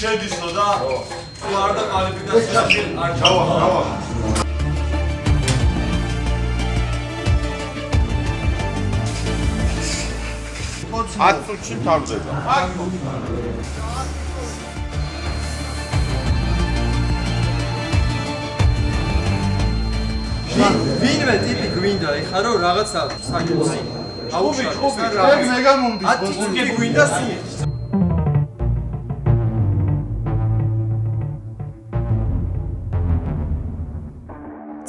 შედისო და თუ არ და კვალიფიკაციაში არ ჩავა. 10 წუთში მთავრდება. ვინმე ტიპი გვინდა ეხლა რომ რაღაცა საკეთოს აუშავოს რა მე გამომდის 10 წუთი გვინდა სულ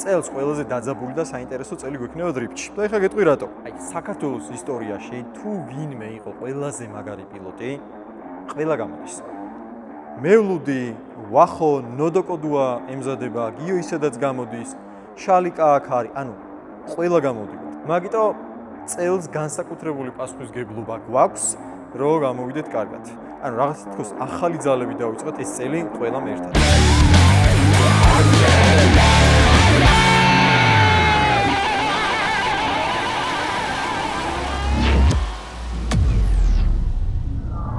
წელს ყველაზე დაძაბული და საინტერესო წელი გვექნება დრიფტში. და ეხლა გეტყვი რატო? აი საქართველოს ისტორიაში თუ ვინმე იყო ყველაზე მაგარი პილოტი, ყველა გამოდის. მევლუდი, ვახო, ნოდოკოდუა ემზადება, გიო ისედაც გამოდის, შალიკა აქ არის, ანუ ყველა გამოდივართ. მაგიტო წელს განსაკუთრებული პასუხისგებლობა გვაქვს, რომ გამოვიდეთ კარგად. ანუ რაღაც თქოს ახალი ძალები დავიწყოთ ეს წელი ყველამ ერთად.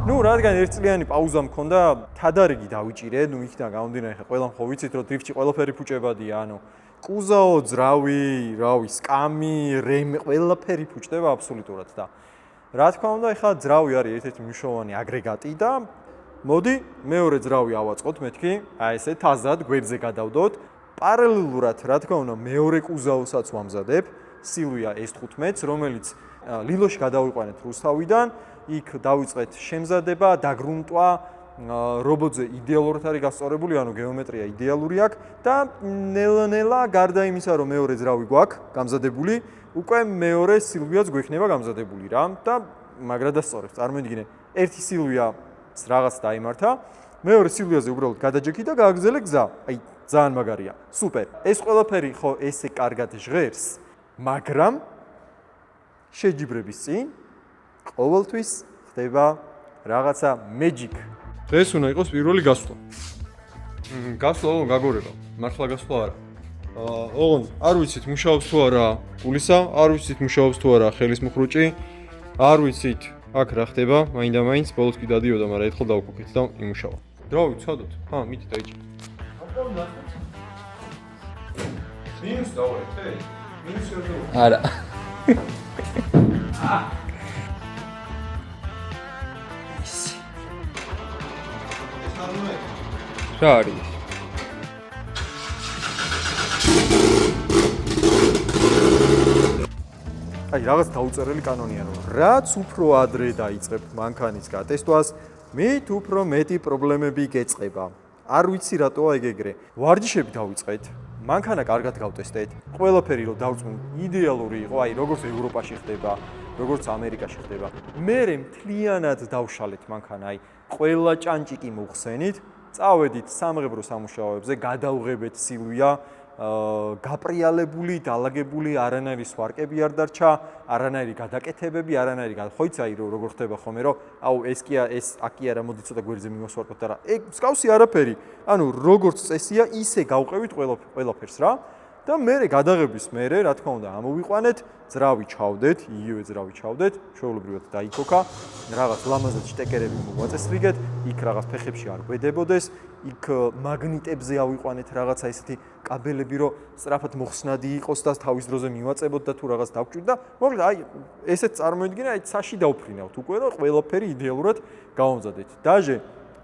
ნუ რადგან ერთწლიანი პაუზა მქონდა, თადარიგი დავიჭირე, ნუ იქიდან გამომდინარე ხა ყველამ ხო ვიცით რომ დრიფტში ყველაფერი ფუჭებადია, ანუ კუზაო, ძრავი, რავი, სკამი, რემი, ყველაფერი ფუჭდება აბსოლუტურად და რა თქმა უნდა, ეხლა ძრავი არის ერთ-ერთი მნიშვნელოვანი აგრეგატი და მოდი მეორე ძრავი ავაწყოთ მეთქი, აი ესე თაზად გვერდზე გადავდოთ. პარალელურად, რა თქმა უნდა, მეორე კუზაოსაც ვამზადებ, სილვია S15-ს, რომელიც ლილოში გადავიყვანეთ რუსთავიდან, იქ დავიწყეთ შემზადება, დაგრუნტვა, რობოტზე იდეალურად არის გასწორებული, ანუ გეომეტრია იდეალური აქვს და ნელა-ნელა გარდა იმისა, რომ მეორე ძრავი გვაქვს გამზადებული, უკვე მეორე სილვიაც გვექნება გამზადებული რა და მაგრა დასწორებს. წარმოიდგინე, ერთი სილვია რაღაც დაიმართა, მეორე სილვიაზე უბრალოდ გადაჯექი და გააგზელე გზა. აი, ძალიან მაგარია. სუპერ. ეს ყველაფერი ხო ესე კარგად ჟღერს, მაგრამ შეჯიბრების წინ ყოველთვის ხდება რაღაცა magic. დღეს უნდა იყოს პირველი გასვლა. გასვლა გაგორება. მართლა გასვლა არა. ოღონ არ ვიცით მუშაობს თუ არა პულისა, არ ვიცით მუშაობს თუ არა ხელის მუხრუჭი, არ ვიცით აქ რა ხდება, მაინდა-მაინც ბოლოს კი დადიოდა, მაგრამ ერთხელ დავკოკეთ და იმუშავა. დრავი, ცადოთ. მიდი დაიჭირე. მინუს დავარეთ, მინუს ვერ დავარეთ. არა. რა არის? აი რაღაც დაუწერელი კანონია რომ რაც უფრო ადრე დაიწყებ მანქანის გატესტვას, მით უფრო მეტი პრობლემები გეწყება. არ ვიცი რატოა ეგ ეგრე. ვარჯიშები დავიწყეთ, მანქანა კარგად გავტესტეთ. ყველაფერი რომ დავწუნ იდეალური იყო, აი როგორც ევროპაში ხდება, როგორც ამერიკაში ხდება. მერე მთლიანად დავშალეთ მანქანა, აი ყველა ჭანჭიკი მოვხსენით, წავედით სამღებრო სამუშაოებზე, გადავღებეთ სილვია, გაპრიალებული, დალაგებული, არანაირი სვარკები არ დარჩა, არანაირი გადაკეთებები, არანაირი ხოიცა აი როგორ ხდება ხოლმე რომ აუ ეს კი ეს აკი არა მოდი ცოტა გვერდზე მივასვარკოთ და რა. ეგ მსგავსი არაფერი. ანუ როგორც წესია, ისე გავყევით ყველაფერს რა. და მერე გადაღების მერე, რა თქმა უნდა, ამოვიყვანეთ, ძრავი ჩავდეთ, იგივე ძრავი ჩავდეთ, ჩვეულებრივად დაიქოქა, რაღაც ლამაზად შტეკერები მოვაწესრიგეთ, იქ რაღაც ფეხებში არ კვედებოდეს, იქ მაგნიტებზე ავიყვანეთ რაღაცა ისეთი კაბელები, რომ სწრაფად მოხსნადი იყოს და თავის დროზე მივაწებოთ და თუ რაღაც დავჭვით და მოკლედ აი ესეც წარმოიდგინე, აი ცაში დავფრინავთ უკვე და ყველაფერი იდეალურად გავამზადეთ. დაჟე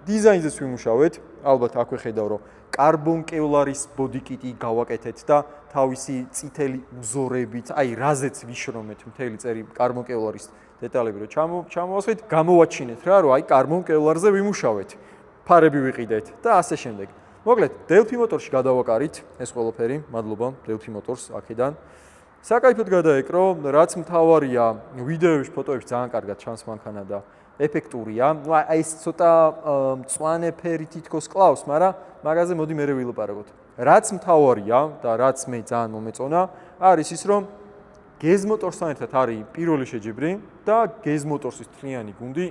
დიზაინზეც ვიმუშავეთ, ალბათ აქვე ხედავ რომ კარბონკევლარის ბოდიკიტი გავაკეთეთ და თავისი წითელი მზორებით, აი რაზეც ვიშრომეთ მთელი წერი კარბონკევლარის დეტალები რომ ჩამოვასხეთ, გამოვაჩინეთ რა, რომ აი კარბონკევლარზე ვიმუშავეთ. ფარები ვიყიდეთ და ასე შემდეგ. მოკლედ, Delphi Motors-ში გადავაკარით ეს ყველაფერი, მადლობა Delphi Motors აქედან. საკაიფოდ გადაეკრო, რაც მთავარია, ვიდეოებში, ფოტოებში ძალიან კარგად ჩანს მანქანა და ეფექტურია. აი ეს ცოტა მწვანე ფერი თითქოს კლავს, მაგრამ მაგაზე მოდი მერე ვილაპარაკოთ. რაც მთავარია და რაც მე ძალიან მომეწონა, არის ის, რომ Gez Motors-თან ერთად არის პირველი შეჯიბრი და Gez Motors-ის თლიანი გუნდი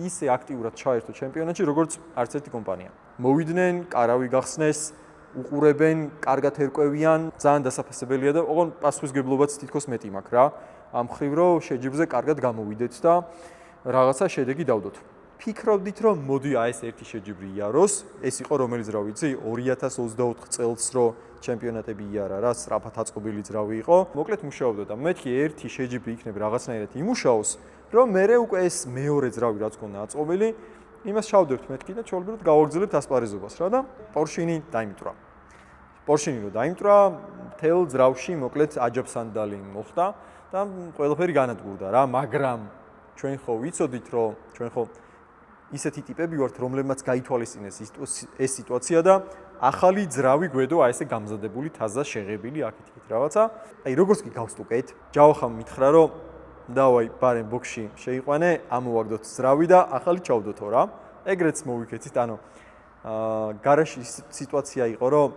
ისე აქტიურად ჩაერთო ჩემპიონატში, როგორც არც ერთი კომპანია. მოვიდნენ, კარავი გახსნეს, უყურებენ, კარგად ერკვევიან, ძალიან დასაფასებელია და ოღონ პასუხისგებლობაც თითქოს მეტი მაქვს რა. ამ ხრივ რომ შეჯიბრზე კარგად გამოვიდეთ და რაღაცა შედეგი დავდოთ. ფიქრობდით რომ მოდი აი ეს ერთი შეჯიბრი იაროს, ეს იყო რომელიც რა ვიცი 2024 წელს რო ჩემპიონატები იარა რა, სწრაფად აწყობილი ძრავი იყო. მოკლედ მუშაობდა და მეთქი ერთი შეჯიბრი იქნება რაღაცნაირად იმუშაოს, რომ მე უკვე ეს მეორე ძრავი რაც გქონდა აწყობილი, იმას ჩავდებთ მეთქი და ჩვეულებრივად გავაგრძელებთ ასპარეზობას რა და პორშინი დაიმტვრა. პორშინი რო დაიმტვრა, თელ ძრავში მოკლედ აჯაბსანდალი მოხდა და ყველაფერი განადგურდა რა, მაგრამ ჩვენ ხო ვიცოდით რომ ჩვენ ხო ისეთი ტიპები ვართ, რომლებმაც გაითვალისწინეს ეს სიტუაცია და ახალი ძრავი გვედო აი ესე გამზადებული, თაზა შეღებილი აქეთ-იქით რაღაცა. აი როგორც კი გავსტუკეთ, ჯავახამ მითხრა რომ დავაი ბარემ ბოქსში შეიყვანე, ამოვაგდოთ ძრავი და ახალი ჩავდოთო რა. ეგრეც მოვიქეცით, ანუ გარაში სიტუაცია იყო, რომ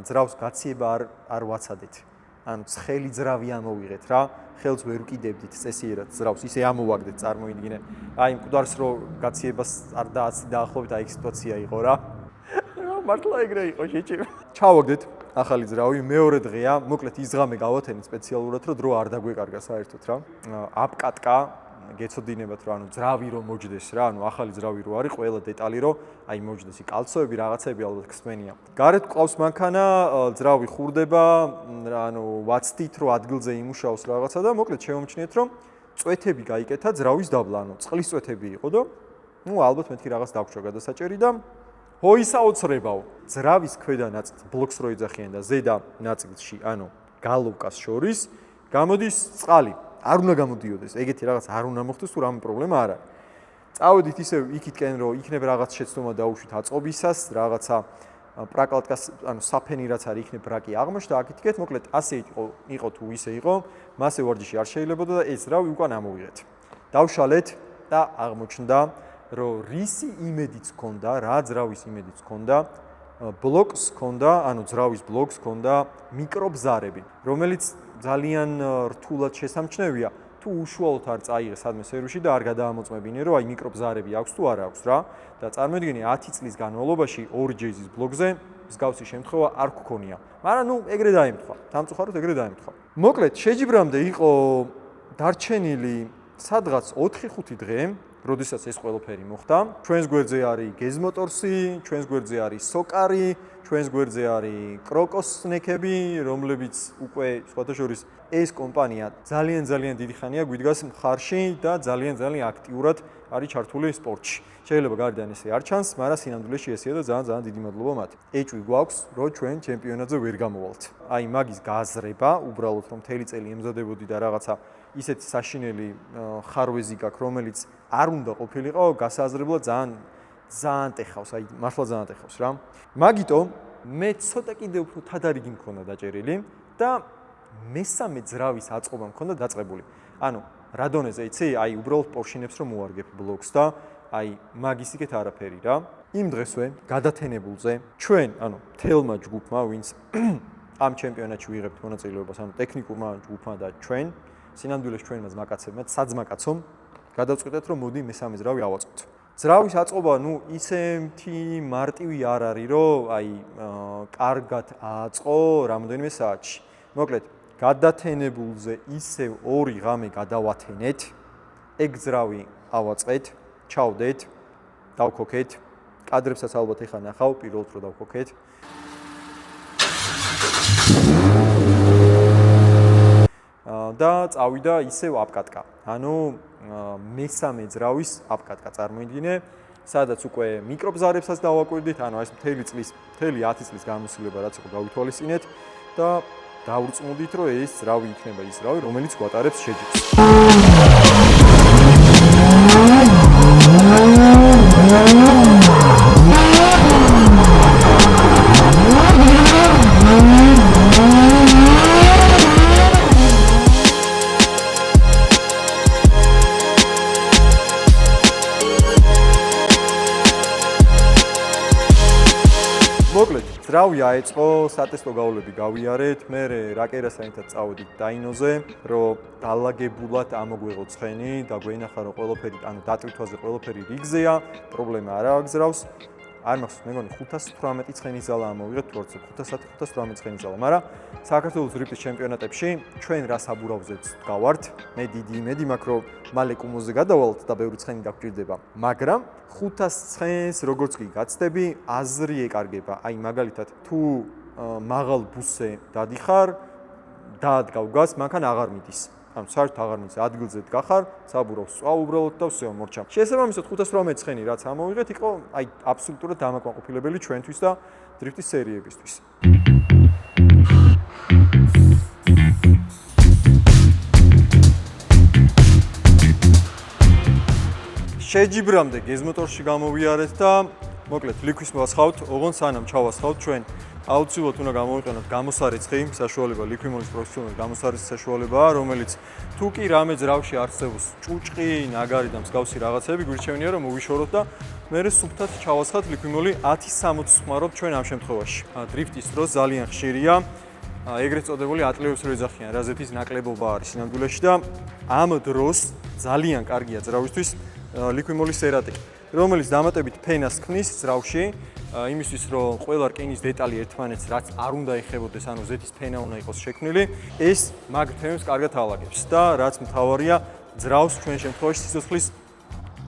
ძრავს გაციება არ ვაცადეთ. ანუ ცხელი ძრავი ამოვიღეთ რა. ხელს ვერ ვკიდებდით წესიერად ძრავს, ისე ამოვაგდეთ, წარმოიდგინე. აი მკვდარს რო გაციებას არ დაახლოვეთ, აი სიტუაცია იყო რა. მართლა ეგრე იყო შეჭირა. ჩავაგდეთ ახალი ძრავი, მეორე დღეა, მოკლედ ის ღამე გავათენით სპეციალურად, რომ დრო არ დაგვეკარგა საერთოდ რა. აპკატკა გეცოდინებათ რომ ანუ ძრავი რომ მოჯდეს რა, ანუ ახალი ძრავი რო არის, ყველა დეტალი რომ აი მოჯდეს, კალცოები, რაღაცები ალბათ ხსმენია. გარეთ ყავს მანქანა, ძრავი ხურდება, ანუ ვაცდით რომ ადგილზე იმუშაოს რაღაცა და მოკლედ შევამჩნიეთ რომ წვეთები გაიკეთა ძრავის დაბლა, ანუ წყლის წვეთები იყო და ნუ ალბათ მეთქი რაღაც დაგვრჩა გადასაჭერი და ჰოისაოცრებაო. ძრავის ქვედა ნაწილს ბლოკს რო იძახიან და ზედა ნაწილში, ანუ გალოვკას შორის გამოდის წყალი. არ უნდა გამოდიოდეს, ეგეთი რაღაც არ უნდა მოხდეს თუ რამე პრობლემა არ არის. წავედით ისე იქითკენ რომ იქნებ რაღაც შეცდომა დაუშვით აწყობისას, რაღაცა პრაკალტკას, ანუ საფენი რაც არის იქნებ ბრაკი აღმოჩნდა, აქითკეთ, მოკლედ ასე იყო თუ ისე იყო, მასე ვარჯიში არ შეიძლებოდა და ეს ძრავი უკან ამოვიღეთ. დავშალეთ და აღმოჩნდა, რომ რისი იმედიც ჰქონდა, რა ძრავის იმედიც ჰქონდა, ბლოკს ჰქონდა, ანუ ძრავის ბლოკს ჰქონდა მიკრობზარები, რომელიც ძალიან რთულად შესამჩნევია თუ უშუალოდ არ წაიღე სადმე სერვისში და არ გადაამოწმებინე რომ აი მიკრობზარები აქვს თუ არა აქვს რა და წარმოიდგინე 10 წლის განმავლობაში 2 ჯეიზის ბლოკზე მსგავსი შემთხვევა არ გქონია. მაგრამ ნუ ეგრე დაემთხვა. სამწუხაროდ ეგრე დაემთხვა. მოკლედ შეჯიბრამდე იყო დარჩენილი სადღაც 4-5 დღე, როდესაც ეს ყველაფერი მოხდა. ჩვენს გვერდზე არის გეზმოტორსი, ჩვენს გვერდზე არის სოკარი, ჩვენს გვერდზე არის კროკოსნეკები, რომლებიც უკვე სხვათა შორის ეს კომპანია ძალიან დიდი ხანია გვიდგას მხარში და ძალიან აქტიურად არის ჩართული სპორტში. შეიძლება გარდან ესე არ ჩანს, მაგრამ სინამდვილეში ესეა და ძალიან დიდი მადლობა მათ. ეჭვი გვაქვს, რომ ჩვენ ჩემპიონატზე ვერ გამოვალთ. აი მაგის გააზრება, უბრალოდ რომ მთელი წელი ემზადებოდი და რაღაცა ისეთი საშინელი ხარვეზი გაქვს, რომელიც არ უნდა ყოფილიყო, გასააზრებლად ძალიან ტეხავს, აი მართლა ძალიან ტეხავს რა. მაგიტო მე ცოტა კიდევ უფრო თადარიგი მქონდა დაჭერილი და მესამე ძრავის აწყობა მქონდა დაწყებული. ანუ რა დონეზე იცი, აი უბრალოდ პორშინებს რომ მოარგებ ბლოკს და აი მაგის იქეთ არაფერი რა. იმ დღესვე გადათენებულზე ჩვენ, ანუ თელმა ჯგუფმა, ვინც ამ ჩემპიონატში ვიღებთ მონაწილეობას, ანუ ტექნიკურმა ჯგუფმა და ჩვენ, სინამდვილეს ჩვენმა ძმაკაცებმა, საძმაკაცომ გადავწყვიტეთ რომ მოდი მესამე ძრავი ავაწყოთ. ძრავის აწყობა, ნუ ისეთი მარტივი არ არის, რომ აი კარგად ააწყო რამოდენიმე საათში. მოკლედ, გადათენებულზე ისევ 2 ღამე გადავათენეთ, ეგ ძრავი ავაწყეთ, ჩავდეთ, დავქოქეთ, კადრებსაც ალბათ ეხა ნახავ, პირველად რო დავქოქეთ. და წავიდა ისევ აპკატკა. ანუ მესამე ძრავის აპკატკა წარმოიდგინე, სადაც უკვე მიკრობზარებსაც დავაკვირდით, ანუ ეს მთელი 10 წლის განმავლობა რაც იყო გავითვალისწინეთ და დავრწმუდით, რომ ეს ძრავი იქნება ის ძრავი, რომელიც გვატარებს შეჯიბრს. მოკლედ, ძრავი აეწყო, სატესტო გავლები გავიარეთ, მე რაკერასთან წავედით დაინოზე, რომ დალაგებულად ამოგვეღო ცხენი და გვენახა რომ ყველაფერი, ანუ დატვირთვაზე ყველაფერი რიგზეა, პრობლემა არ აქვს ძრავს. არ მახსოვს, მეგონი 518 ცხენის ზალა ამოვიღეთ თორცე 510-518 ცხენის ზალა, მაგრამ საქართველოს დრიფტის ჩემპიონატებში ჩვენ რა საბურავზეც გავართ, მე დიდი იმედი მაქვს, რომ მალე კუმოზე გადავალთ და ბევრი ცხენი დაგვჭირდება, მაგრამ 500 ცხენს როგორც კი გაცდები, აზრი ეკარგება. აი მაგალითად, თუ მაღალ ბუსზე დადიხარ, დაადგავ გას, მანქანა აღარ მიდის. ანუ საერთოდ აღარ მიდის, ადგილზე დგახარ, საბურავს წვა უბრალოდ და всё, მორჩა. შესაბამისად 518 ცხენი რაც ამოვიღეთ, იყო აი აბსოლუტურად დამაკმაყოფილებელი ჩვენთვის და დრიფტის სერიებისთვის. შეჯიბრამდე გეზმოტორში გამოვიარეთ და მოკლედ ლიქვის მოსხავთ, ოღონდ სანამ ჩავასხავთ ჩვენ აუცილებლად უნდა გამოვიყენოთ გამოსარეცხი, საშუალება ლიქვიმოლის პროფესიონალური გამოსარეცხი საშუალებაა, რომელიც თუ კი რამე ძრავში არსებობს ჭუჭყი, ნაგარი და მსგავსი რაღაცები, გვირჩევნია რომ მოვიშოროთ და მერე სუფთად ჩავასხათ ლიქვიმოლი 1060 ხმარობთ ჩვენ ამ შემთხვევაში. დრიფტის დროს ძალიან ხშირია ეგრეთ წოდებული ატლევებს რო ეძახიან, რაზეთის ნაკლებობა არის სინამდვილეში და ამ დროს ძალიან კარგია ძრავისთვის ლიქვიმოლის სერატიკი, რომელიც დამატებით ფენას ქმნის ძრავში, იმისთვის რომ ყველა რკინის დეტალი ერთმანეთს რაც არ უნდა ეხებოდეს, ანუ ზეთის ფენა უნდა იყოს შექმნილი, ეს მაგ თემებს კარგად ალაგებს და რაც მთავარია, ძრავს ჩვენ შემთხვევაში სიცოცხლის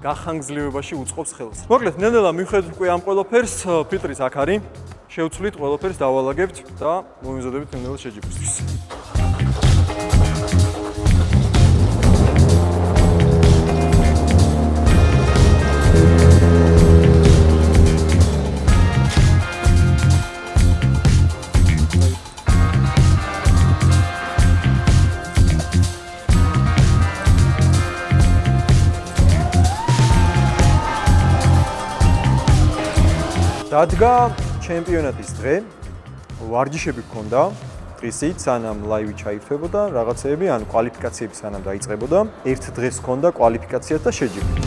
გახანგრძლივებაში უწყობს ხელს. მოკლედ, ნელ-ნელა მივხედოთ უკვე ამ ყველაფერს, ფილტრიც აქ არის, შევცვლით ყველაფერს დავალაგებთ და მომიზადებით ნელ-ნელა შეჯიბრისთვის. დადგა ჩემპიონატის დღე, ვარჯიშები გქონდა, დღისით სანამ ლაივი ჩაირთვებოდა, რაღაცეები, ანუ კვალიფიკაციები სანამ დაიწყებოდა, ერთ დღეს გქონდა კვალიფიკაცია და შეჯიბრი.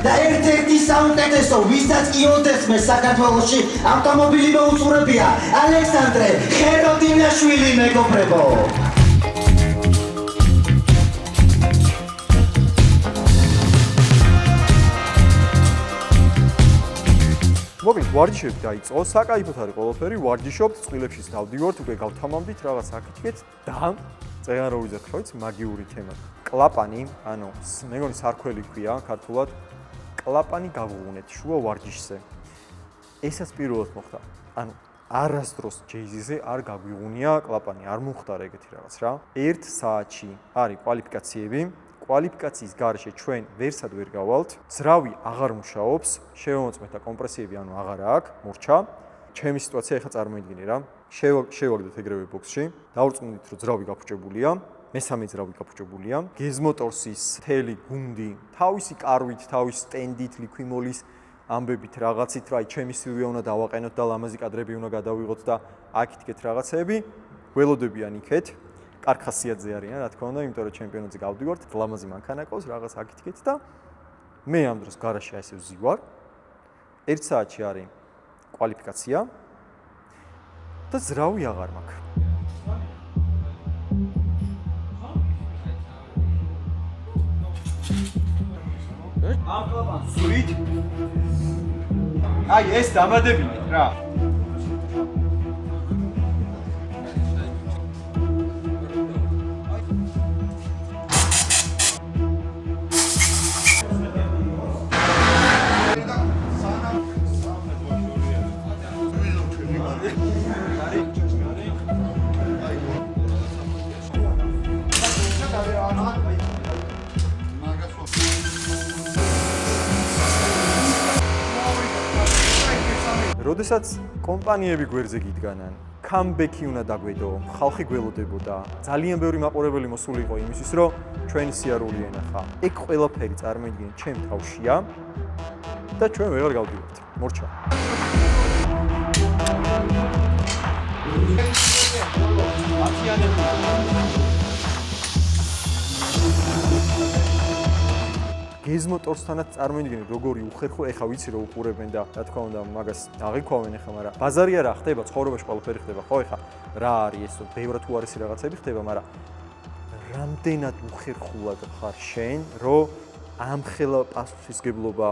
და ერთ-ერთი საუკეთესო, ვისაც კი ოდესმე საქართველოში ავტომობილი მოუწურებია, ალექსანდრე ხეროდინაშვილი მეგობრებო. მოკლედ, ვარჯიშები დაიწყო, საკაიფოდ არის ყველაფერი, ვარჯიშობთ, წყვილებშიც დავდივართ, უკვე გავთამამდით რაღაც აკეთეთ და წეგან რო ვიძახ, ხო იცი, მაგიური თემა. კლაპანი, ანუ მეგონი სარქველი ქვია ქართულად, კლაპანი გავუღუნეთ შუა ვარჯიშზე. ესაც პირველად მოხდა. ანუ არასდროს ჯეიზიზე არ გაგვიღუნია კლაპანი, არ მომხდარა ეგეთი რაღაც რა. 1 საათში არის კვალიფიკაციები. კვალიფიკაციის გარეშე ჩვენ ვერსად ვერ გავალთ. ძრავი აღარ მუშაობს, შევამოწმეთ და კომპრესიები ანუ აღარ აქვს, მორჩა. ჩემი სიტუაცია ახლა წარმოიდგინე რა. შევაგდეთ ეგრევე ბოქსში. დავრწმუნდით რომ ძრავი გაფუჭებულია. მესამე ძრავი გაფუჭებულია. გეზმოტორსის მთელი გუნდი თავისი კარვით, თავის სტენდით, ლიქვიმოლის ამბებით რაღაცით, რა, ჩემი სილვია უნდა დავაყენოთ და ლამაზი კადრები უნდა გადავიღოთ და აქ-იქეთ რაღაცეები, ველოდებიან იქეთ. კარგ ხასიათზე არიან, რა თქმა უნდა, იმიტომ რომ ჩემპიონატზე გავდივართ, ლამაზი მანქანა ყავს, რაღაც აქ-იქეთ და მე ამ დროს გარაში ასე ვზივარ. 1 საათში არის კვალიფიკაცია და ძრავი აღარ მაქვს. ამ კლაპანს სულით აი ეს დამადებინეთ რა. როდესაც კომპანიები გვერდზე გიდგანან, კამბექი უნდა დაგვედო, ხალხი გველოდებოდა. ძალიან ბევრი მაყურებელი მოსული იყო იმისთვის, რომ ჩვენი სიარული ენახა. ეგ ყველაფერი წარმოიდგინეთ ჩემ თავშია და ჩვენ ვეღარ გავდივართ. მორჩა. გეზმოტორსთანაც წარმოიდგინე როგორი უხერხო, ეხა ვიცი რომ უყურებენ და რა თქმა უნდა მაგას აღიქვავენ ეხა, მაგრამ ბაზარი არა ხდება, ცხოვრებაში ყველაფერი ხდება, ხო ეხა რა არის ეს, ბევრად უარესი რაღაცები ხდება, მაგრამ რამდენად უხერხულად ხარ შენ, რომ ამხელა პასუხისგებლობა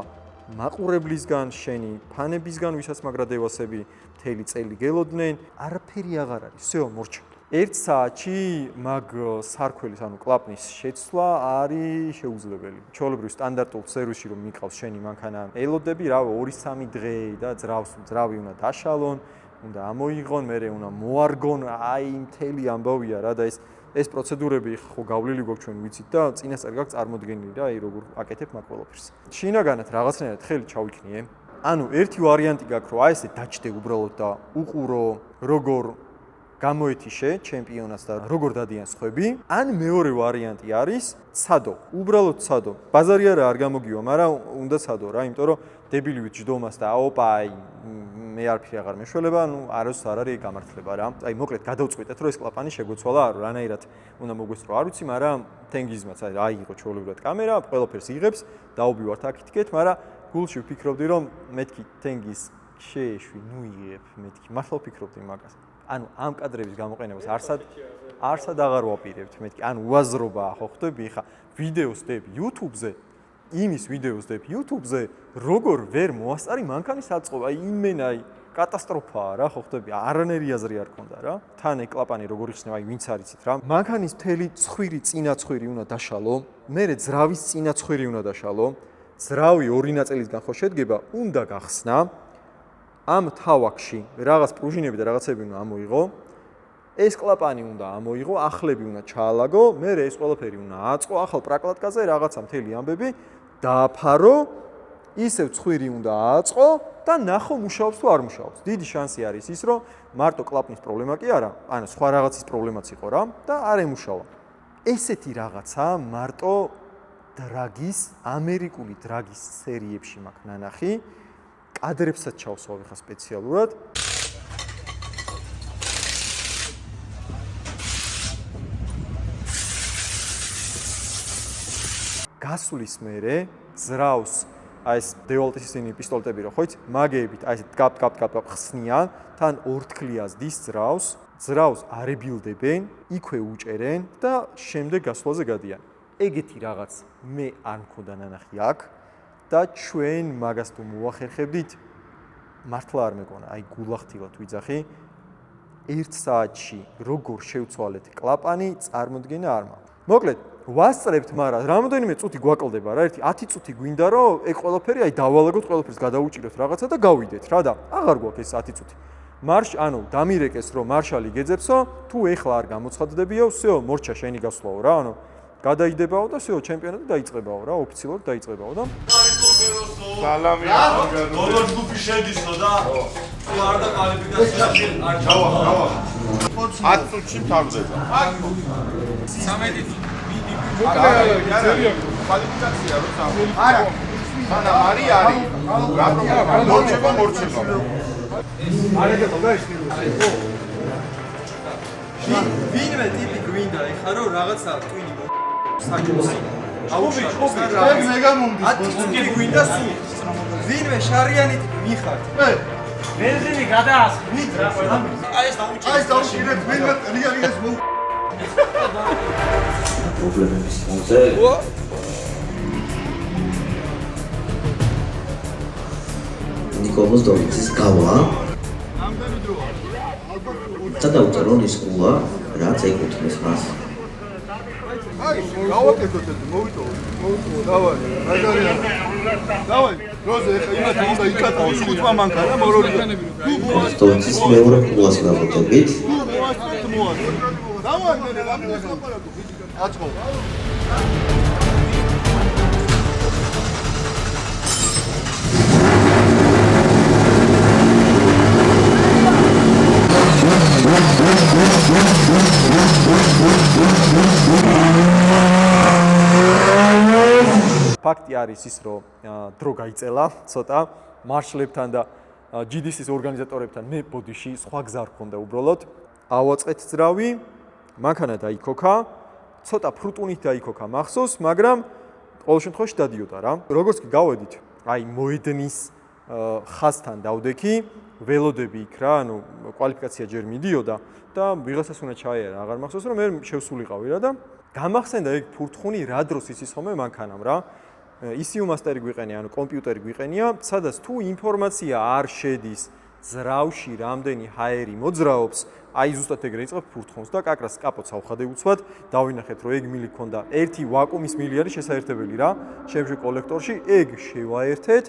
მაყურებლისგან, შენი ფანებისგან, ვისაც მაგრა დევასები მთელი წელი გელოდნენ, არაფერი აღარ არის, всё, მორჩა. 1 საათში მაგ სარქველის, ანუ კლაპნის შეცვლა არის შეუძლებელი. ჩვეულებრივ სტანდარტულ სერვისში რომ მიყავს შენი მანქანა ელოდები, რა 2-3 დღე და ძრავი უნდა დაშალონ, უნდა ამოიღონ, მერე უნდა მოარგონ, აი მთელი ამბავია რა და ეს პროცედურები ხო გავლილი გვაქვს ჩვენ ვიცით და წინასწარ გაქვს წარმოდგენილი რა, აი როგორ აკეთებ მაგ ყველაფერს. შინაგანად რაღაცნაირად ხელი ჩავიქნიე. ანუ ერთი ვარიანტი გაქვს რომ აი ესე დაჭდე უბრალოდ და უყურო როგორ გამოეთიშე ჩემპიონატს და როგორ დადიან სხვები, ან მეორე ვარიანტი არის ცადო, უბრალოდ ცადო. ბაზარი არ გამოგივა, მაგრამ უნდა ცადო რა, იმიტომ რომ დებილი ვით ჯდომას და ოპა, აი მე არაფერი აღარ მეშველება, ანუ არასდროს არ არის გამართლება რა. აი მოკლედ გადავწყვეტეთ, რომ ეს კლაპანი შეგვეცვალა, რანაირად უნდა მოგვესწრო, არ ვიცი, მაგრამ თენგიზმაც აი აიღო ჩვეულებრივად კამერა, ყველაფერს იღებს, დაუბივართ აქ-იქით, მაგრამ გულში ვფიქრობდი, რომ მეთქი თენგიზ შეეშვი, ნუ იღებ, მეთქი მართლა ვფიქრობდი მაგას. ანუ ამ კადრების გამოყენებას არსად აღარ ვაპირებთ მეთქი. ანუ უაზრობაა, ხო ხვდები, ხა ვიდეოს დებ YouTube-ზე, იმის ვიდეოს დებ YouTube-ზე, როგორ ვერ მოასწარი მანქანის აწყობა, აი იმენა, კატასტროფაა რა, ხო ხვდები, არანაირი აზრი არ ქონდა რა. თან ეკლაპანი როგორ იხსნება, აი ვინც არიცით რა. მანქანის მთელი ცხვირი, წინა ცხვირი უნდა დაშალო, მერე ძრავის წინა ცხვირი უნდა დაშალო. ძრავი ორი ნაწილისგან ხო შედგება, უნდა გახსნა. ამ თავაკში რაღაც პრუჟინები და რაღაცები უნდა ამოიღო. ეს კლაპანი უნდა ამოიღო, ახლები უნდა ჩაალაგო, მერე ეს ყველაფერი უნდა აწყო, ახალ პრაკლატკაზე რაღაცა მთელი ამბები დააფარო, ისევ ცხვირი უნდა აწყო და ნახო მუშაობს თუ არ მუშაობს. დიდი შანსი არის ის, რომ მარტო კლაპნის პრობლემა კი არა, ანუ სხვა რაღაცის პრობლემაც იყო რა და არ ემუშავა. ესეთი რაღაცა მარტო დრაგის, ამერიკული დრაგის სერიებში მაქვს ნანახი. კადრებსაც ჩავსვავ ხა სპეციალურად. გასulis მერე ძრავს აი ეს დევალტის ისინი პისტოლეტები რო ხოიც მაგეებით აი ეს კაპ ხსნიან, თან ორთქლიას დის ძრავს არებილდებენ, იქვე უჭერენ და შემდეგ გასვლაზე გადიან. ეგეთი რაღაც მე არ მქონდა ნანახი აქ. და ჩვენ მაგას თუ მოახერხებდით, მართლა არ მეკონა, აი გულახდილად ვიძახი, 1 საათში როგორ შევცვალეთ კლაპანი, წარმოდგენა არ მაქვს. მოკლედ, ვასწრებთ, მაგრამ რამოდენიმე წუთი გვაკლდება რა, 10 წუთი გვინდა, რომ ეგ ყველაფერი აი დავალაგოთ, ყველაფერს გადავუჭიროთ რაღაცა და გავიდეთ რა და აღარ გვაქვს ეს 10 წუთი. ანუ დამირეკეს, რომ მარშალი გეძებსო, თუ ეხლა არ გამოცხადდებიო, всё, მორჩა შენი გასვლაო რა, ანუ გადაიდებაო და всё, ჩემპიონატი დაიწყებაო რა, ოფიციალურად დაიწყებაო და სალამი როგორ ჯგუფი შედისო და თუ არ და კვალიფიკაციაში არ ჩავა. 10 წუთში მთავრდება. 13 კვალიფიკაცია რო სამი. არა. ანა მარი არის. რატომ მორჩება? არეგე ხო ვინმე ტიპი გვინდა ეხლა რომ რაღაცა ტვინი საჭიროა. აუშვი, მე გამომდის. 10 წუთი გვინდა სულ. ვინმე შარიანი ტიპი მიხართ. ბენზინი გადაასხმით რა ყველა. აი ეს დაუჭირეთ ვინმე რიალს მო. პრობლემების ფონზე. ნიკოლოზ დოვიცის გავა. ამდენი დროა. წადაუწერონ ის ყულა, რაც ეკუთვნის მას. აი, გავაკეთოთ ეს, მოვიტოვოთ, დავай, მაგარია. დავай, როზე ეხა იმათა უნდა იკატავოს ხუთმა მანქანა, მორორიგანები. დოვიცის მეორე ყულას გავაკეთებით. დავай, მე რამე საპარატო, აწყო. ფაქტი არის ის, რომ დრო გაიწელა ცოტა მარშლებთან და GDC-ის ორგანიზატორებთან მე ბოდიში სხვა გზა არ მქონდა უბრალოდ. ავაწყეთ ძრავი, მანქანა დაიქოქა, ცოტა ფრუტუნით დაიქოქა მახსოვს, მაგრამ ყოველ შემთხვევაში დადიოდა რა. როგორც კი გავედით, აი მოედნის ხაზთან დავდექი, ველოდები იქ რა, ანუ კვალიფიკაცია ჯერ მიდიოდა და ვიღაცას უნდა ჩაიარა, აღარ მახსოვს რომ მე შევსულიყავი რა და გამახსენდა ეგ ფურთხუნი რა დროს იცის ხოლმე მანქანამ რა. ECU მასტერი გვიყენია, ანუ კომპიუტერი გვიყენია, სადაც თუ ინფორმაცია არ შედის ზრავში რამდენი ჰაერი მოძრაობს, აი ზუსტად ეგრე იწყებ ფურთხონს და კაკრას კაპოტს ავხადე უცბად, დავინახეთ რომ ეგ მილი ქონდა, ერთი ვაკუუმის მილი არის შესაერთებელი რა, შემში კოლექტორში, ეგ შევაერთეთ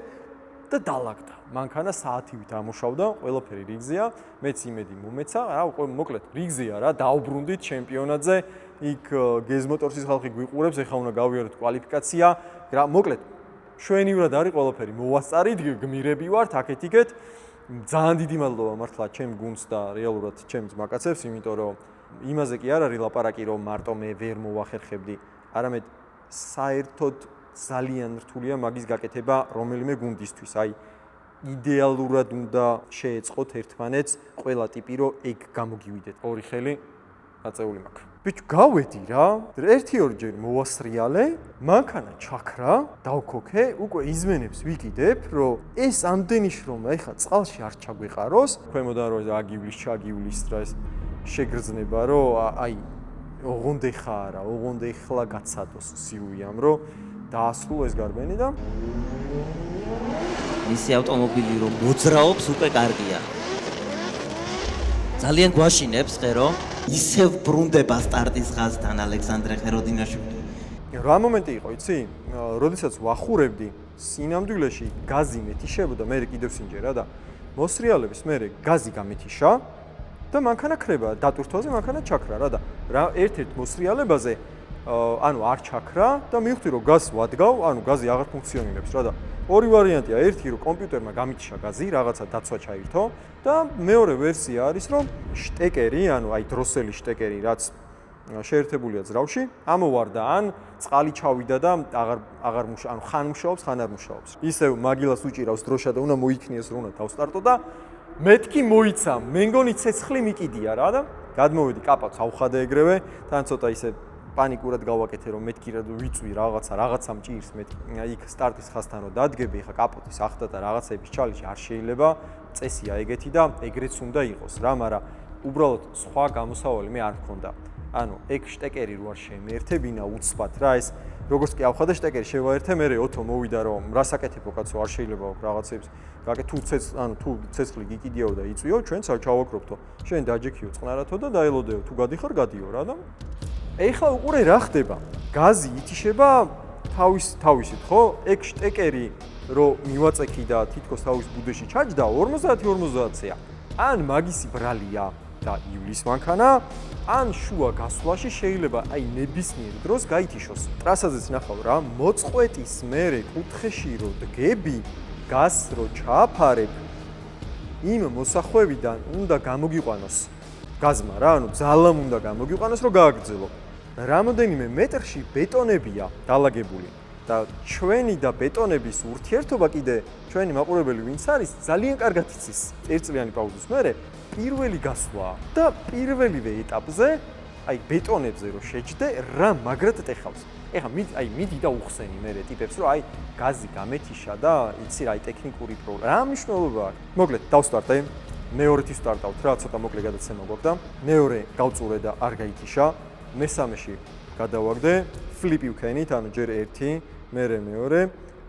და დალაგდა. მანქანა საათივით ამუშავდა, ყველაფერი რიგზეა, მეც იმედი მომეცა, რა, მოკლედ რიგზეა რა, დაუბრუნდით ჩემპიონატზე, იქ გეზმოტორსის ხალხი გვიყურებს, ეხლა უნდა გავიაროთ კვალიფიკაცია, რა, მოკლედ შვენივრად არის ყველაფერი, მოვასწარით, გმირები ვართ, აქეთ-იქეთ. ძალიან დიდი მადლობა მართლა ჩემ გუნდს და რეალურად ჩემს მაკაცებს, იმიტომ რომ იმაზე კი არ არის ლაპარაკი, რომ მარტო მე ვერ მოვახერხებდი, არამედ საერთოდ ძალიან რთულია მაგის გაკეთება რომელიმე გუნდისთვის. აი იდეალურად უნდა შეეწყოთ ერთმანეთს ყველა ტიპი, რომ ეგ გამოგივიდეთ. ორი ხელი აწეული მაქვს. ბიჭო, გავედი რა. ერთი-ორჯერ მოვასრიალე, მანქანა ჩაქრა, დავქოქე, უკვე იზმენებს ვიკიდებ, რომ ეს ამდენი შრომა ეხლა წყალში არ ჩაგვეყაროს. ქვემოდან რომ აგივლის, ჩაგივლის და ეს შეგრძნება, რომ აი ოღონდ ეხლა არა, ოღონდ ეხლა გაცადოს სიუიამ, რომ დაასრულო ეს გარბენი და მისი ავტომობილი რომ მოძრაობს უკვე კარგია. ძალიან გვაშინებს ხერო, ისევ ბრუნდება სტარტის ხაზთან ალექსანდრე ხეროდინაშვილი. რა მომენტი იყო, იცი? როდესაც ვახურებდი, სინამდვილეში გაზი მეთიშებოდა, მე კიდევ სინჯერა და მოსრიალების მე გაზი გამეთიშა და მანქანა ქრება, დატვირთვაზე მანქანა ჩაქრა რა და რა ერთ-ერთ მოსრიალებაზე ანუ არ ჩაქრა და მივხვდი რომ გაზს ვადგავ, ანუ გაზი აღარ ფუნქციონირებს რა და ორი ვარიანტია, ერთი რომ კომპიუტერმა გამითიშა გაზი, რაღაცა დაცვა ჩაირთო და მეორე ვერსია არის რომ შტეკერი, ანუ აი დროსელი შტეკერი, რაც შეერთებულია ძრავში, ამოვარდა ან წყალი ჩავიდა და აღარ ანუ ხან მუშაობს, ხან არ მუშაობს. ისევ მაგილას უჭირავს დროშა და უნდა მოიქნიეს რომ უნდა დავსტარტო და მეთქი მოიცა, მე მგონი ცეცხლი მიკიდია რა და გადმოვედი კაპოტს ავხადე ეგრევე, თან ცოტა ისე პანიკურად გავაკეთე რომ მეთქი რა ვიწვი რაღაცა მჭირს მეთქი იქ სტარტის ხაზთან რომ დადგები ხა კაპოტის ახდა და რაღაცების ჩალიში არ შეიძლება წესია ეგეთი და ეგრეც უნდა იყოს რა მაგრამ უბრალოდ სხვა გამოსავალი მე არ მქონდა ანუ ეგ შტეკერი რო არ შემეერთებინა უცბად რა ეს როგორც კი ავხადე შტეკერი შევაერთე მე ოთო მოვიდა რომ რა საკეთებო კაცო არ შეიძლება რაღაცებს გაკეთე თუ ცეცხლი გიკიდიაო და იწვიო ჩვენ ჩავაკრობთო შენ დაჯექიო წყნარათო და დაელოდეო თუ გადიხარ გადიო რა და ეხლა უყურე რა ხდება? გაზი ითიშება თავისით, ხო? ეგ შტეკერი რო მივაწექი და თითქოს თავის ბუდეში ჩაჯდა 50-50-ია. ან მაგისი ბრალია და ივლის მანქანა, ან შუა გასვლაში შეიძლება აი ნებისმიერ დროს გაითიშოს. ტრასაზეც ნახავ რა, მოწყვეტის მერე კუთხეში რო დგები, გაზს რო ჩააფარებ, იმ მოსახვევიდან უნდა გამოგიყვანოს გაზმა რა, ანუ ძალამ უნდა გამოგიყვანოს რომ გააგრძელო. რამოდენიმე მეტრში ბეტონებია დალაგებული და ჩვენი და ბეტონების ურთიერთობა კიდე ჩვენი მაყურებელი ვინც არის ძალიან კარგად იცის. ერთწლიანი პაუზის მერე პირველი გასვლაა და პირველივე ეტაპზე აი ბეტონებზე რო შეჯდე რა მაგრად ტეხავს. ეხლა მიდი და უხსენი მერე ტიპებს რომ აი გაზი გამეთიშა და იცი რა ტექნიკური პრობლემა. რა მნიშვნელობა აქვს? მოკლედ დავსტარტე. მეორეთი სტარტავთ რა, ცოტა მოკლე გადაცემა გვაქვს და მეორე გავწურე და არ გაითიშა. მესამეში გადავაგდე, ფლიპი ვქენით, ანუ ჯერ ერთი, მერე მეორე,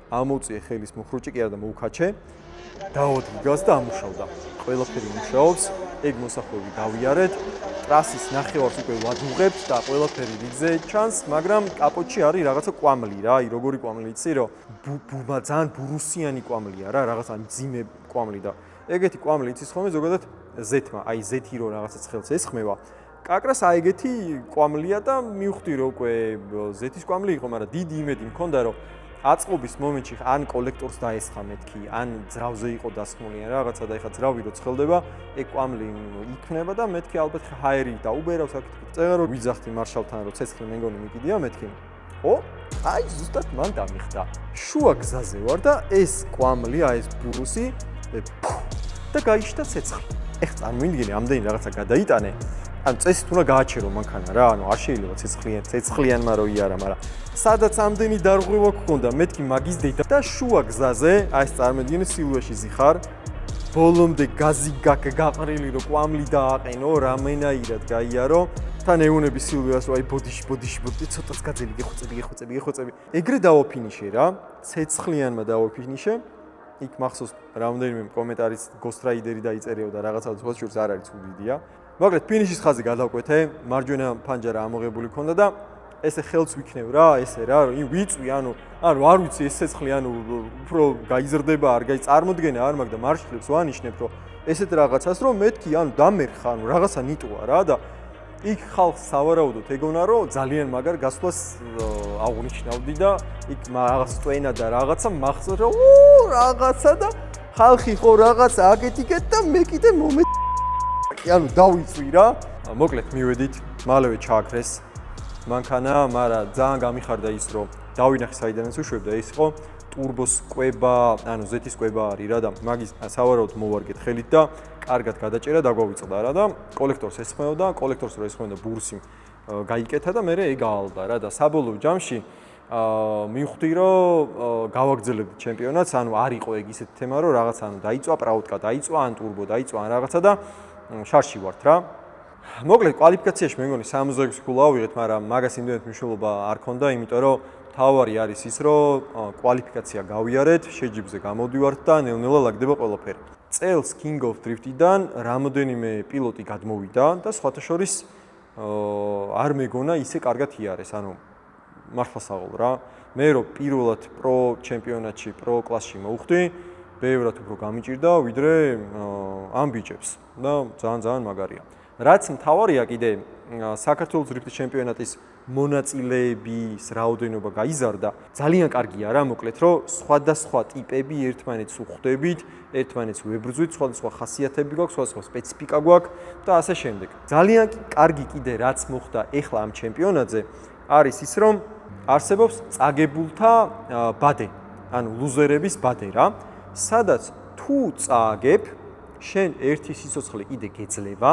ამოვწიე ხელის მუხრუჭი კი არა და მოვქაჩე. დავოდი გაზს და ამუშავდა. ყველაფერი მუშაობს, ეგ მოსახვევი გავიარეთ. ტრასის ნახევარს უკვე ვადუღებთ და ყველაფერი რიგზე ჩანს, მაგრამ კაპოტში არის რაღაცა კვამლი რა, აი როგორი კვამლი იცი რომ ძალიან ბურუსიანი კვამლია რა, რაღაცა მძიმე კვამლი და ეგეთი კვამლი იცის ხოლმე ზოგადად ზეთმა, აი ზეთი რო რაღაცა ცხელს ესხმევა. კაკრას აი ეგეთი კვამლია და მივხვდი რომ უკვე ზეთის კვამლი იყო, მაგრამ დიდი იმედი მქონდა რომ აწყობის მომენტში ან კოლექტორს დაესხა მეთქი, ან ძრავზე იყო დასხმული ან რაღაცა და ეხა ძრავი რო ცხელდება, ეგ კვამლი იქნება და მეთქი ალბათ ჰაერი დაუბერავს აქ. წეღა რომ ვიძახდი მარშალთან რომ ცეცხლი მე მგონი მიკიდია მეთქი. ო, აი ზუსტად მან დამიხდა. შუა გზაზე ვარ და ეს კვამლი, აი ეს ბურუსი და გაიშთა ცეცხლი. ეხლა წარმოვიდგინე, ამდენი რაღაცა გადაიტანე. ანუ წესით უნდა გააჩერო მანქანა რა, ანუ არ შეიძლება ცეცხლიანმა რო იარა, მაგრამ სადაც ამდენი დარღვევა გქონდა, მეთქი მაგის დედა და შუა გზაზე, აი ეს წარმოგიდგენთ სილვაში ზიხარ, ბოლომდე გაზი გაყრილი რო კვამლი დააყენო, რამენაირად გაიარო, თან ეუნები სილვიას რო აი ბოდიში ცოტაც გაძელი გეხოცები. ეგრე დავოფინიშე რა, ცეცხლიანმა დავოფინიშე. იქ მახსოვს რამდენიმე კომენტარის გოსტრაიდერი დაიწერეო და რაღაცა თვალშურს არ არის უდიდია. მოკლედ ფინიშის ხაზი გადავკვეთე, მარჯვენა ფანჯარა ამოღებული ქონდა და ესე ხელს ვიქნევ რა, ესე რა, ვიწვი, ანუ არ ვიცი ეს ცეცხლი, ანუ უფრო გაიზრდება, არ წარმოდგენა არ მაქვს და მარშლებს ვანიშნებ, რომ ესეთ რაღაცას რომ მეთქი, ანუ დამერხა, ანუ რაღაცა ნიტოა რა და იქ ხალხს სავარაუდოდ ეგონა რომ ძალიან მაგარ გასვლას აღნიშნავდი და იქ რაღაც წვენა და რაღაცა მახსოვს რომ რაღაცა და ხალხი ხო რაღაცა აკეთიკეთ და მე კიდე ანუ დავიწვი რა. მოკლედ მივედით, მალევე ჩააქრეს მანქანა, მაგრამ ძალიან გამიხარდა ის რომ დავინახე საიდანაც უშვებდა, ის იყო ტურბოს კვება, ანუ ზეთის კვება არის რა და მაგის სავარაუდოდ მოვარგეთ ხელით და კარგად გადაჭერა დაგვავიწყდა რა და კოლექტორს ესხმეოდა, კოლექტორს რო ესხმეოდა ბურსი გაიკეთა და მე ეგ აალდა რა და საბოლოო ჯამში მივხვდი რომ გავაგრძელებდი ჩემპიონატს, ანუ არ იყო ეგ ისეთი თემა რომ რაღაც ანუ დაიწვა პრაუტკა, დაიწვა ან ტურბო, დაიწვა ან რაღაცა და შარში ვართ რა. მოკლედ კვალიფიკაციაში მე მგონი 66 ქულა ავიღეთ, მაგრამ მაგას იმდენად მნიშვნელობა არ ქონდა, იმიტომ რომ თავარი არის ის, რომ კვალიფიკაცია გავიარეთ, შეჯიბზე გამოდივართ და ნელ-ნელა ლაგდება ყველაფერი. წელს King of Drift-დან რამოდენიმე პილოტი გადმოვიდა და სხვათა შორის არ მეგონა ისე კარგად იარეს, ანუ მართლა საღოლ რა. მე რო პირველად პრო ჩემპიონატში, პრო კლასში მოვხვდი, ბევრად უფრო გამიჭირდა, ვიდრე ამ ბიჭებს და ძალიან მაგარია. რაც მთავარია კიდე საქართველოს დრიფტის ჩემპიონატის მონაწილეების რაოდენობა გაიზარდა, ძალიან კარგია რა, მოკლედ რომ სხვადასხვა ტიპები ერთმანეთს უხვდებით, ერთმანეთს ვებრძვით, სხვადასხვა ხასიათები გვაქვს, სხვადასხვა სპეციფიკა გვაქვს და ასე შემდეგ. ძალიან კარგი კიდე რაც მოხდა ეხლა ამ ჩემპიონატზე, არის ის რომ არსებობს წაგებულთა ბადე, ანუ ლუზერების ბადე რა, სადაც თუ წააგებ, შენ ერთი სიცოცხლე კიდე გეძლება,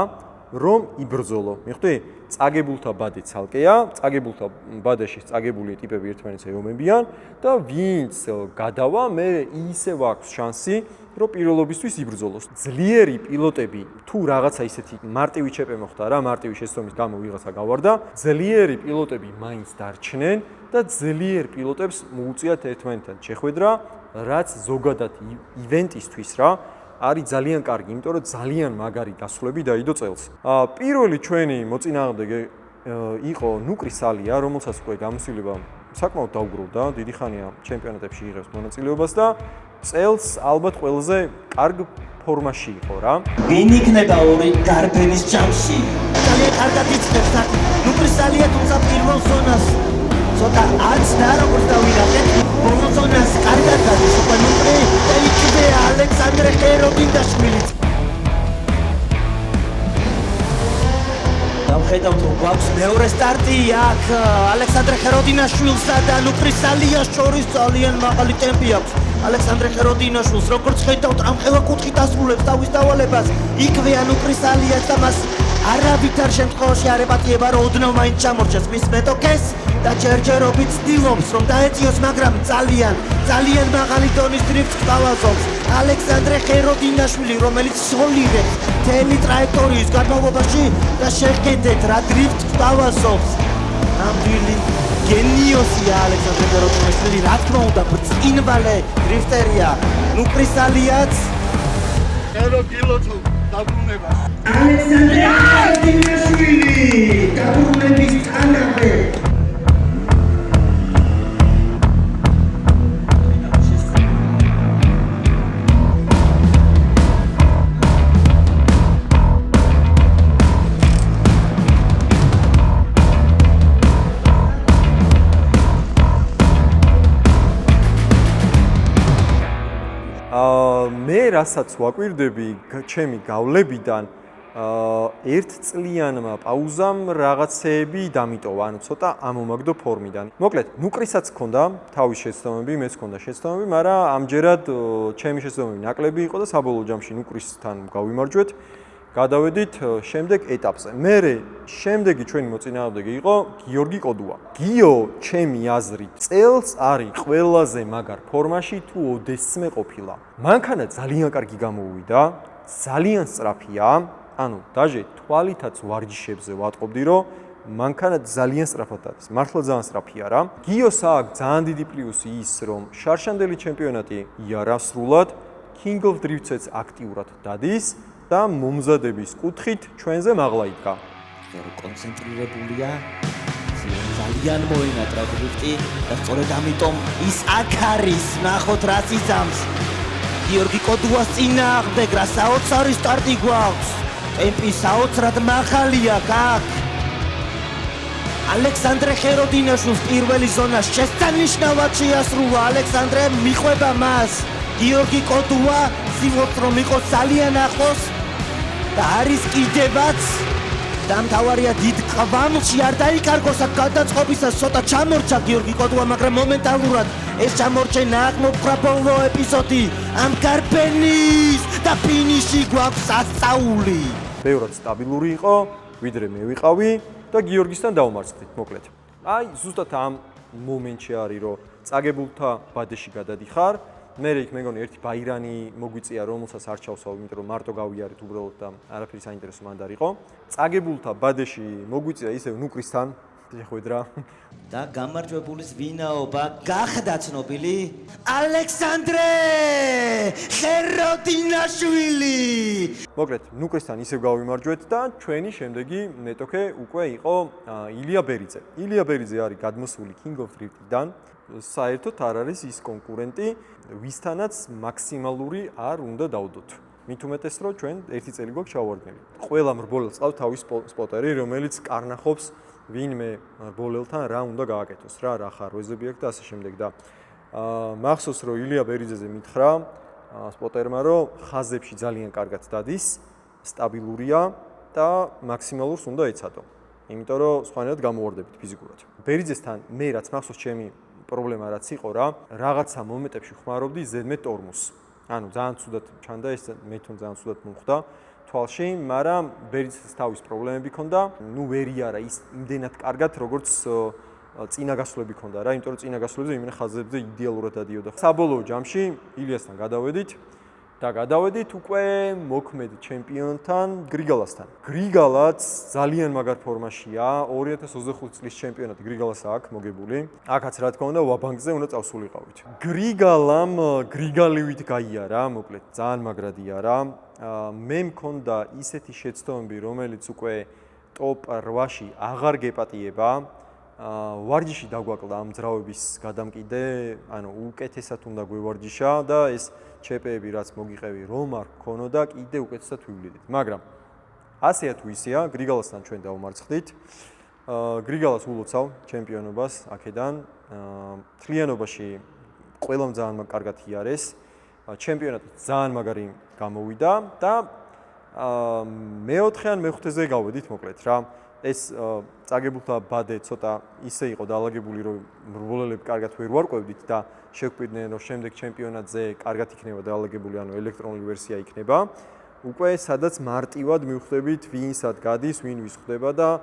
რომ იბრძოლო. მიხვდი? წაგებულთა ბადე ცალკეა, წაგებულთა ბადეში წაგებული ტიპები ერთმანეთს ეომებიან და ვინც გადავა, მე ისევ აქვს შანსი, რომ პირველობისთვის იბრძოლოს. ძლიერი პილოტები თუ რაღაცა ისეთი მარტივი ჩეპე მოხდა რა, მარტივი შეცდომის გამო ვიღაცა გავარდა, ძლიერი პილოტები მაინც დარჩნენ და ძლიერ პილოტებს მოუწიათ ერთმანეთთან შეხვედრა, რაც ზოგადად ივენტისთვის რა არის ძალიან კარგი, იმიტომ რომ ძალიან მაგარი გასვლები დაიდო წელს. პირველი ჩვენი მოწინააღმდეგე იყო ნუკრის ალია, რომელსაც უკვე გამოსილება საკმაოდ დაუგროვდა, დიდი ხანია ჩემპიონატებში იღებს მონაწილეობას და წელს ალბათ ყველაზე კარგ ფორმაში იყო რა. ვინ იქნება ორი გარბენის ჯამში? ძალიან კარგად იწყებს და ნუკრის ალია თუმცა პირველ ზონას ცოტა არც და როგორც დავინახეთ, ბოლო ზონას კარგად გადის უკვე ნუკრი და იქவே ალექსანდრე ხეროდინდაშვილი. დავხედავთ რომ გვაქვს მეორე სტარტი აქ ალექსანდრე ხეროდინაშვილსა და ნუკრის ალიას შორის ძალიან მაღალი ტემპი აქვს. ალექსანდრე ხეროდინაშვილს როგორც ხედავთ ამხელა კუთხით ასრულებს თავის დავალებას, იქვეა ნუკრის ალიას და მას არავითარ შემთხვევაში არ ეპატიება რომ ოდნავ მაინც ჩამორჩეს მის მეტოქეს და ჯერჯერობით ცდილობს რომ დაეწიოს, მაგრამ ძალიან მაღალი დონის დრიფტს გთავაზობს ალექსანდრე ხეროდინაშვილი, რომელიც სოლიდებს მთელი ტრაექტორიის განმავლობაში და შეხედეთ რა დრიფტს გთავაზობს. ნამდვილი გენიოსია ალექსანდრე ხეროდინაშვილი, რა თქმა უნდა ბრწყინვალე დრიფტერია. ნუკრის ალიაც ერო კილოცო დაბრუნება. ალექსანდრე ხეროდინაშვილი დაბრუნების თანახმად მე რასაც ვაკვირდები ჩემი გავლებიდან ერთწლიანმა პაუზამ რაღაცეები დამიტოვა, ანუ ცოტა ამომაგდო ფორმიდან. მოკლედ, ნუკრისაც ჰქონდა თავის შეცდომები, მეც ჰქონდა შეცდომები, მაგრამ ამჯერად ჩემი შეცდომები ნაკლები იყო და საბოლოო ჯამში ნუკრისთან გავიმარჯვეთ. გადავედით შემდეგ ეტაპზე. მერე შემდეგი ჩვენი მოწინააღმდეგე იყო გიორგი კოდუა. გიო, ჩემი აზრით, წელს არის ყველაზე მაგარ ფორმაში თუ ოდესმე ყოფილა. მანქანა ძალიან კარგი გამოუვიდა, ძალიან სწრაფია, ანუ დაჟე თვალითაც ვარჯიშებზე ვატყობდი, რომ მანქანა ძალიან სწრაფად არის. მართლა ძალიან სწრაფი არა. გიოს აქვს ძალიან დიდი პლუსი ის, რომ შარშანდელი ჩემპიონატი იარა სრულად, King of Drifts-ს აქტიურად დადის და მომზადების კუთხით ჩვენზე მაღლა იდგა. კონცენტრირებულია. ძალიან მოინატრა დრიფტი და სწორედ ამიტომ ის აქ არის, ნახოთ რაც იზამს. გიორგი კოდუას წინააღმდეგ რა საოცარი სტარტი გვაქვს. ტემპი საოცრად მაღალია აქ. ალექსანდრე ხეროდინაშვილს პირველი ზონა შესანიშნავად შეასრულა. ალექსანდრე მიყვება მას. გიორგი კოდუა სიმღერს რომ იყოს ძალიან ახლოს და არის კიდევაც დამთავარია დიდ ყვამლში არ დაიკარგოს აქ გადაწყობისას ცოტა ჩამორჩა გიორგი კოდუა, მაგრამ მომენტალურად ეს ჩამორჩენა აქ მოხდა ბოლო ეპიზოდი ამ გარბენის და ფინიში გვაქვს ასწაული. ბევრად სტაბილური იყო, ვიდრე მე ვიყავი და გიორგისთან დავმარცხდით, მოკლედ. აი, ზუსტად ამ მომენტში არის, რომ წაგებულთა ბადეში გადადიხარ. მე იქ მეგონი ერთი ბაირანი მოგვიწია, რომელსაც არ ჩავსვავ, იმიტომ რომ მარტო გავიარეთ უბრალოდ და არაფერი საინტერესო მანდ არ იყო. წაგებულთა ბადეში მოგვიწია ისევ ნუკრისთან, შეხვედრა. და გამარჯვებულის ვინაობა გახდა ცნობილი ალექსანდრე ხეროდინაშვილი. მოკლედ, ნუკრისთან ისევ გავიმარჯვეთ და ჩვენი შემდეგი მეტოქე უკვე იყო ილია ბერიძე. ილია ბერიძე არის გადმოსული King of Drift-დან. საერთოდ არ არის ის კონკურენტი, ვისთანაც მაქსიმალური არ უნდა დავდოთ. მით უმეტეს, რომ ჩვენ ერთი წელი გვაქვს ჩავარდნილი. ყველა მრბოლელს ყავს თავის სპოტერი, რომელიც კარნახობს ვინმე მრბოლელთან რა უნდა გააკეთოს, რა ხარვეზები აქვს და ასე შემდეგ და მახსოვს, რომ ილია ბერიძეზე მითხრა სპოტერმა, რომ ხაზებში ძალიან კარგად დადის, სტაბილურია და მაქსიმალურს უნდა ეცადო. იმიტომ რომ სხვანაირად გამოვარდებით ფიზიკურად. ბერიძესთან მე რაც მახსოვს ჩემი პრობლემა რაც იყო რა, რაღაცა მომენტებში ხმარობდი ზედმეტ ტორმუსს. ანუ ძალიან ცუდად ჩანდა ეს, მე თვითონ ძალიან ცუდად მომხვდა თვალში, მაგრამ ბერიძეს თავის პრობლემები ჰქონდა. ნუ ვერ იარა ის იმდენად კარგად, როგორც წინა გასვლები ჰქონდა რა, იმიტომ რომ წინა გასვლებზე იმენ ხაზებზე იდეალურად დადიოდა. საბოლოო ჯამში ილიასთან გადავედით და გადავედით უკვე მოქმედ ჩემპიონთან გრიგალასთან. გრიგალაც ძალიან მაგარ ფორმაშია, 2025 წლის ჩემპიონატი გრიგალას აქვს მოგებული. აქაც რა თქმა უნდა ვაბანკზე უნდა წავსულიყავით. გრიგალამ გრიგალივით გაიარა, მოკლედ ძალიან მაგრად იარა. მე მქონდა ისეთი შეცდომები, რომელიც უკვე ტოპ 8-ში აღარ გეპატიება. ვარჯიში დაგვაკლდა ამ ძრავების გადამკიდე, ანუ უკეთესად უნდა გვევარჯიშა და ეს ჩეპეები რაც მოგიყევი რომ არ გქონოდა, კიდე უკეთესად ვივლიდით. მაგრამ ასეა თუ ისეა, გრიგალასთან ჩვენ დავმარცხდით. გრიგალას ულოცავ ჩემპიონობას აქედან. თლიანობაში ყველამ ძალიან კარგად იარეს. ჩემპიონატი ძალიან მაგარი გამოვიდა და მეოთხე ან მეხუთეზე გავედით მოკლედ რა. ეს წაგებულთა ბადე ცოტა ისე იყო დაალაგებული, რომ მრბოლელები კარგად ვერ ვარკვევდით და შევკვირდნენ, რომ შემდეგ ჩემპიონატზე კარგად იქნება დაალაგებული, ანუ ელექტრონული ვერსია იქნება. უკვე სადაც მარტივად მივხვდებით, ვინ სად გადის, ვინ ვის ხვდება და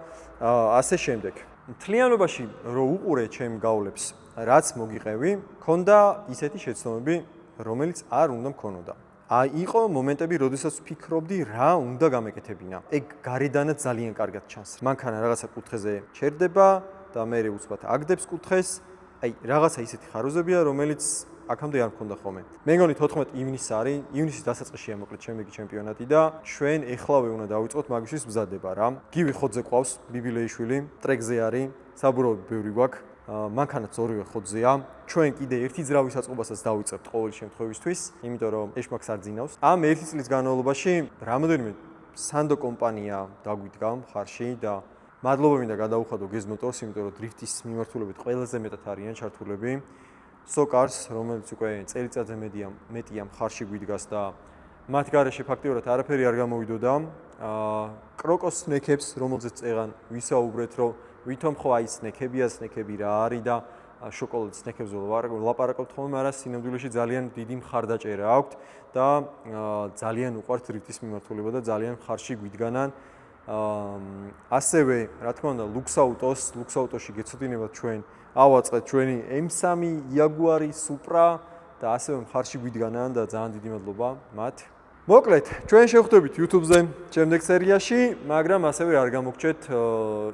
ასე შემდეგ. თლიანობაში რო უყურე ჩემ გავლებს, რაც მოგიყევი, მქონდა ისეთი შეცდომები, რომელიც არ უნდა მქონოდა. იყო მომენტები, როდესაც ვფიქრობდი, რა უნდა გამეკეთებინა. ეგ გარედანაც ძალიან კარგად ჩანს. მანქანა რაღაცა კუთხეზე ჩერდება და მე უცბად აგდებს კუთხეს. აი, რაღაცა ისეთი ხარვეზებია, რომელიც აქამდე არ მქონდა ხოლმე. მე მგონი 14 ივნისს არის, ივნისის დასაწყისშია მოკლედ შემდეგი ჩემპიონატი და ჩვენ ეხლავე უნდა დავიწყოთ მაგისთვის მზადება რა. გივი ხოძე ყავს, ბიბილეიშვილი, ტრეკზე არის, საბურავი ბევრი გვაქვს. მანქანაც ორივე ხოძეა. ჩვენ კიდე ერთი ძრავის აწყობასაც დავიწყებთ ყოველ შემთხვევისთვის, იმიტომ რომ ეშმაკს არ ძინავს. ამ ერთი წლის განმავლობაში რამოდენიმე სანდო კომპანია დაგვიდგა მხარში და მადლობა მინდა გადაუხადო გეზ მოტორს, იმიტომ რომ დრიფტის მიმართულებით ყველაზე მეტად არიან ჩართულები. სოკარს, რომელიც უკვე წელიწადზე მეტია მხარში გვიდგას და მათ გარეშე ფაქტიურად არაფერი არ გამოვიდოდა. კროკოს სნექებს, რომელზეც წეღან ვისაუბრეთ, რომ ვითომ ხო აი სნექებია, სნექები რა არის და შოკოლადის სნექებზე ვლაპარაკობთ ხოლმე, მაგრამ სინამდვილეში ძალიან დიდი მხარდაჭერა აქვთ და ძალიან უყვართ რიფტის მიმართულება და ძალიან ხარში გვიდგანან. ასევე, რა თქმა უნდა, ლუქსაუტოში გეცოდინებათ ჩვენ, ავაწყეთ ჩვენი M3 Jaguar-ი, Supra და ასევე მხარში გვიდგანან და ძალიან დიდი მადლობა მათ. მოკლედ, ჩვენ შევხვდებით YouTube-ზე შემდეგ სერიაში, მაგრამ ასევე არ გამოგჩეთ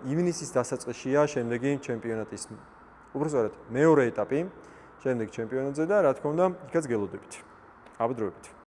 ივნისის დასაწყისშია შემდეგი ჩემპიონატის უბრალოდ მეორე ეტაპი, შემდეგ ჩემპიონატზე და რა თქმა უნდა, იქაც გელოდებით. აბდროებით.